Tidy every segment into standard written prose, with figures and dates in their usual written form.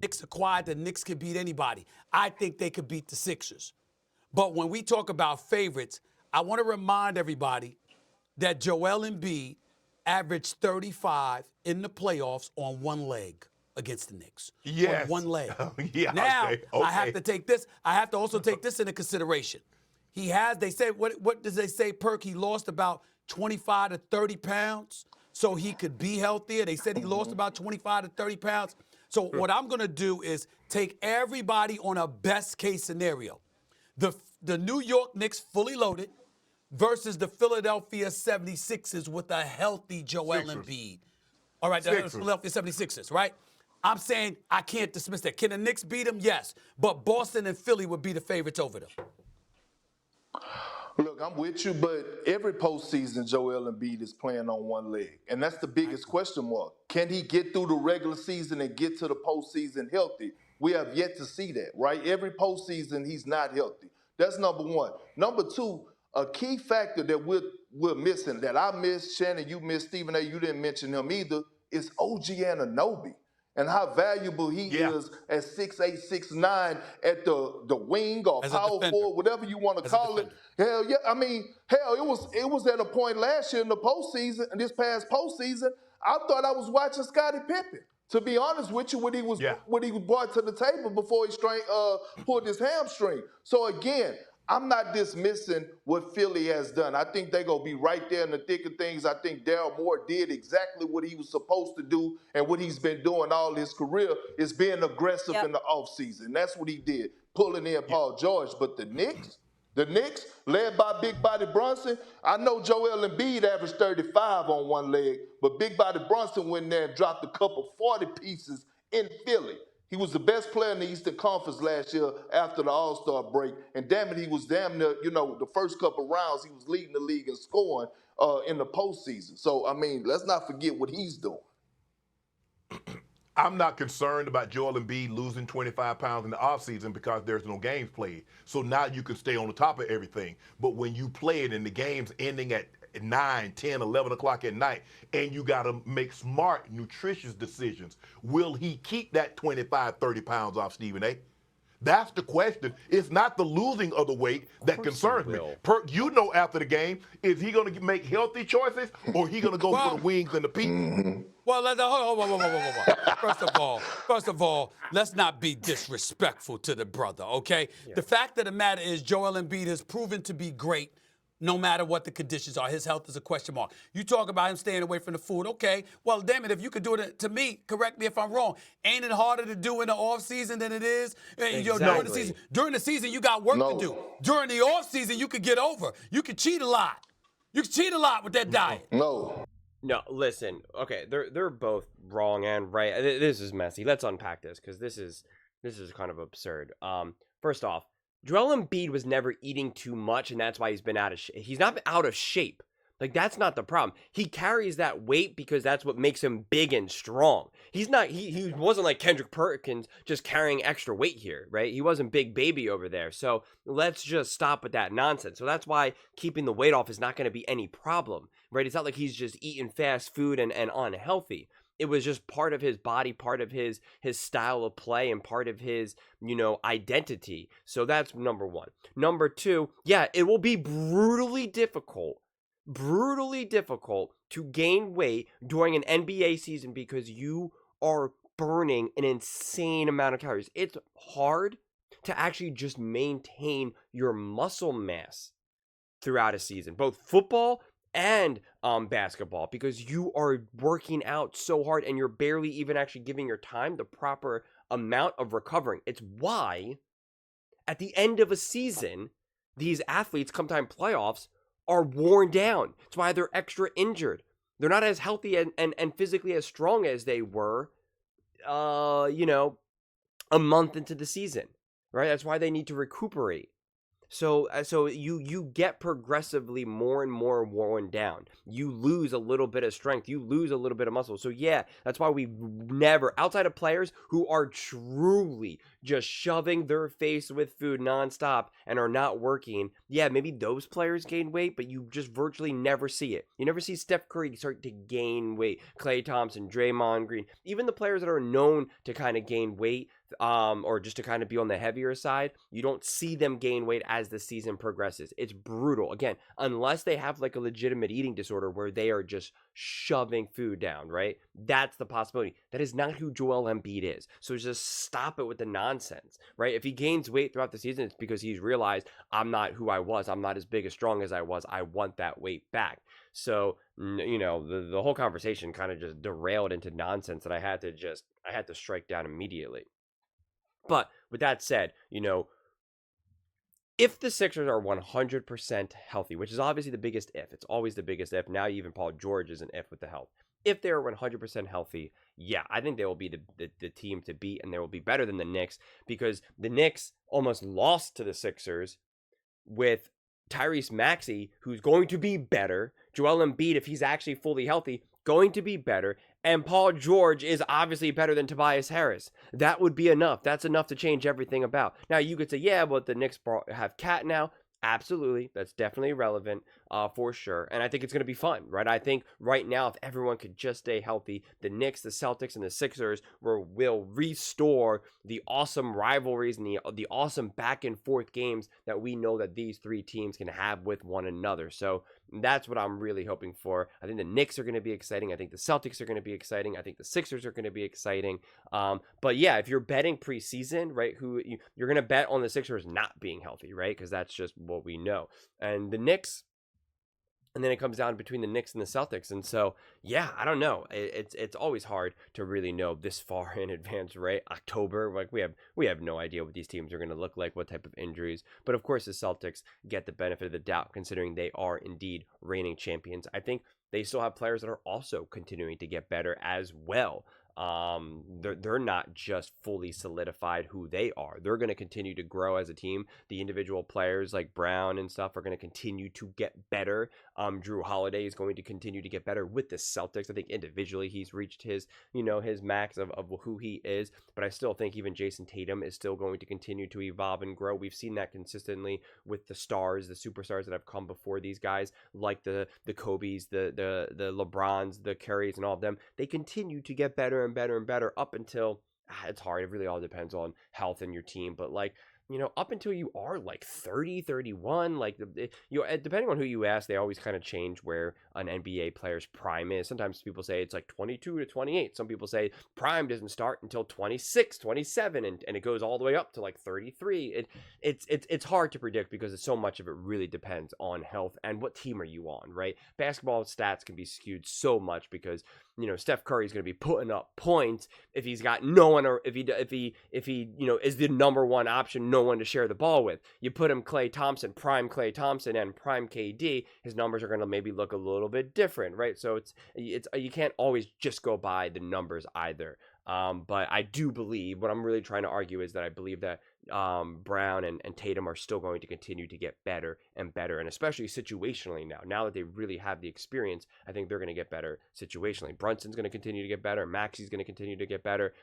Knicks are quiet, the Knicks could beat anybody. I think they could beat the Sixers. But when we talk about favorites, I want to remind everybody that Joel Embiid averaged 35 in the playoffs on one leg against the Knicks. Yes. On one leg. Yeah, Now, okay. I have to take this. I have to also take this into consideration. They say, what does they say, Perk? He lost about 25 to 30 pounds so he could be healthier. They said he lost about 25 to 30 pounds. So what I'm going to do is take everybody on a best case scenario. The New York Knicks fully loaded versus the Philadelphia 76ers with a healthy Joel Embiid. All right, the Philadelphia 76ers, right? I'm saying I can't dismiss that. Can the Knicks beat them? Yes. But Boston and Philly would be the favorites over them. Look, I'm with you, but every postseason, Joel Embiid is playing on one leg. And that's the biggest question mark. Can he get through the regular season and get to the postseason healthy? We have yet to see that, right? Every postseason, he's not healthy. That's number one. Number two, a key factor that we're missing, that I missed, Shannon, you missed, Stephen A., you didn't mention him either, is OG Anunoby. And how valuable he is at 6'8", 6'9", at the wing or power forward, whatever you want to call it. Hell yeah, I mean, hell, it was at a point last year in the postseason, and this past postseason, I thought I was watching Scottie Pippen. To be honest with you, what he was brought to the table before he pulled his hamstring. So again, I'm not dismissing what Philly has done. I think they're going to be right there in the thick of things. I think Daryl Morey did exactly what he was supposed to do, and what he's been doing all his career is being aggressive in the offseason. That's what he did, pulling in Paul George. But the Knicks, led by Big Body Brunson, I know Joel Embiid averaged 35 on one leg, but Big Body Brunson went in there and dropped a couple 40 pieces in Philly. He was the best player in the Eastern Conference last year after the All-Star break. And damn it, he was damn near, the first couple rounds, he was leading the league in scoring in the postseason. So, I mean, let's not forget what he's doing. I'm not concerned about Joel Embiid losing 25 pounds in the offseason because there's no games played. So now you can stay on the top of everything. But when you play it and the game's ending at 9, 10, 11 o'clock at night, and you got to make smart, nutritious decisions, will he keep that 25, 30 pounds off, Stephen A.? That's the question. It's not the losing of the weight that concerns me. You know, after the game, is he going to make healthy choices, or he going to go for the wings and the pizza? Well, First of all, let's not be disrespectful to the brother, okay? Yeah. The fact of the matter is Joel Embiid has proven to be great no matter what the conditions are. His health is a question mark. You talk about him staying away from the food. Okay, well, damn it, if you could do it to me, correct me if I'm wrong. Ain't it harder to do in the offseason than it is during the season? During the season, you got work to do. During the offseason, you could get over. You could cheat a lot. You can cheat a lot with that diet. No, listen. Okay, they're both wrong and right. This is messy. Let's unpack this because this is kind of absurd. First off, Joel Embiid was never eating too much, and that's why he's been out of shape. He's not been out of shape. Like, that's not the problem. He carries that weight because that's what makes him big and strong. He's not, he wasn't like Kendrick Perkins just carrying extra weight here, right? He wasn't Big Baby over there. So let's just stop with that nonsense. So that's why keeping the weight off is not going to be any problem, right? It's not like he's just eating fast food and unhealthy. It was just part of his body, part of his style of play, and part of his, identity. So that's number one. Number two, yeah, it will be brutally difficult to gain weight during an NBA season because you are burning an insane amount of calories. It's hard to actually just maintain your muscle mass throughout a season, both football and basketball, because you are working out so hard and you're barely even actually giving your time the proper amount of recovering. It's why at the end of a season, these athletes come time playoffs are worn down. It's why they're extra injured. They're not as healthy and physically as strong as they were, a month into the season, right? That's why they need to recuperate. So you get progressively more and more worn down. You lose a little bit of strength. You lose a little bit of muscle. So yeah, that's why we never, outside of players who are truly just shoving their face with food nonstop and are not working. Yeah, maybe those players gain weight, but you just virtually never see it. You never see Steph Curry start to gain weight. Klay Thompson, Draymond Green, even the players that are known to kind of gain weight, or just to kind of be on the heavier side, you don't see them gain weight as the season progresses. It's brutal. Again, unless they have like a legitimate eating disorder where they are just shoving food down, right? That's the possibility. That is not who Joel Embiid is. So just stop it with the nonsense, right? If he gains weight throughout the season, it's because he's realized, I'm not who I was. I'm not as big as strong as I was. I want that weight back. So, the whole conversation kind of just derailed into nonsense that I had to strike down immediately. But with that said, if the Sixers are 100% healthy, which is obviously the biggest if, it's always the biggest if. Now even Paul George is an if with the health. If they're 100% healthy, yeah, I think they will be the team to beat, and they will be better than the Knicks, because the Knicks almost lost to the Sixers with Tyrese Maxey, who's going to be better. Joel Embiid, if he's actually fully healthy, going to be better. And Paul George is obviously better than Tobias Harris. That would be enough. That's enough to change everything about. Now, you could say, yeah, but the Knicks have Cat now. Absolutely. That's definitely relevant, for sure. And I think it's going to be fun, right? I think right now, if everyone could just stay healthy, the Knicks, the Celtics, and the Sixers will restore the awesome rivalries and the awesome back and forth games that we know that these three teams can have with one another. So that's what I'm really hoping for. I think the Knicks are going to be exciting. I think the Celtics are going to be exciting. I think the Sixers are going to be exciting. But yeah, if you're betting preseason, right, you're going to bet on the Sixers not being healthy, right? Because that's just what we know. And the Knicks, and then it comes down between the Knicks and the Celtics. And so, yeah, I don't know. It's always hard to really know this far in advance, right? October, like we have no idea what these teams are going to look like, what type of injuries. But of course, the Celtics get the benefit of the doubt, considering they are indeed reigning champions. I think they still have players that are also continuing to get better as well. They're not just fully solidified who they are. They're going to continue to grow as a team. The individual players like Brown and stuff are going to continue to get better. Drew Holiday is going to continue to get better with the Celtics. I think individually he's reached his max of who he is, but I still think even Jason Tatum is still going to continue to evolve and grow. We've seen that consistently with the stars, the superstars that have come before these guys, like the Kobe's, the LeBrons, the Currys, and all of them. They continue to get better and better and better up until it's hard. It really all depends on health and your team, but up until you are like 30, 31, depending on who you ask, they always kind of change where an NBA player's prime is. Sometimes people say it's like 22 to 28. Some people say prime doesn't start until 26, 27, and it goes all the way up to like 33. It's hard to predict because so much of it really depends on health and what team are you on, right? Basketball stats can be skewed so much because Steph Curry is going to be putting up points if he's got no one, or if he is the number one option, no one to share the ball with. You put him prime Klay Thompson and prime KD, his numbers are going to maybe look a little bit different, right? So it's you can't always just go by the numbers either. But I do believe, what I'm really trying to argue is that I believe that Brown and Tatum are still going to continue to get better and better, and especially situationally now that they really have the experience, I think they're going to get better situationally. Brunson's going to continue to get better. Maxey's going to continue to get better.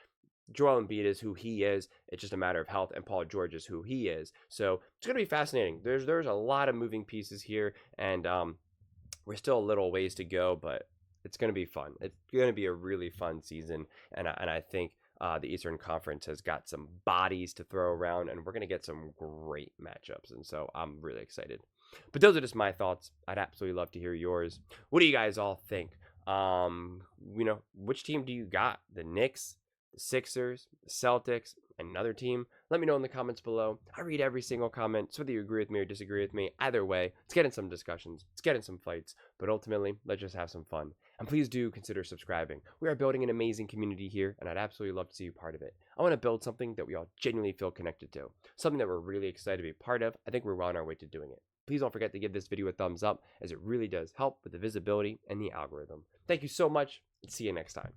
Joel Embiid is who he is. It's just a matter of health, and Paul George is who he is. So it's going to be fascinating. There's a lot of moving pieces here, and we're still a little ways to go, but it's going to be fun. It's going to be a really fun season, and I think the Eastern Conference has got some bodies to throw around, and we're going to get some great matchups, and so I'm really excited. But those are just my thoughts. I'd absolutely love to hear yours. What do you guys all think? Which team do you got? The Knicks, the Sixers, the Celtics, another team? Let me know in the comments below. I read every single comment, so whether you agree with me or disagree with me, either way, let's get in some discussions, let's get in some fights, but ultimately, let's just have some fun. And please do consider subscribing. We are building an amazing community here, and I'd absolutely love to see you part of it. I want to build something that we all genuinely feel connected to, something that we're really excited to be part of. I think we're well on our way to doing it. Please don't forget to give this video a thumbs up, as it really does help with the visibility and the algorithm. Thank you so much, and see you next time.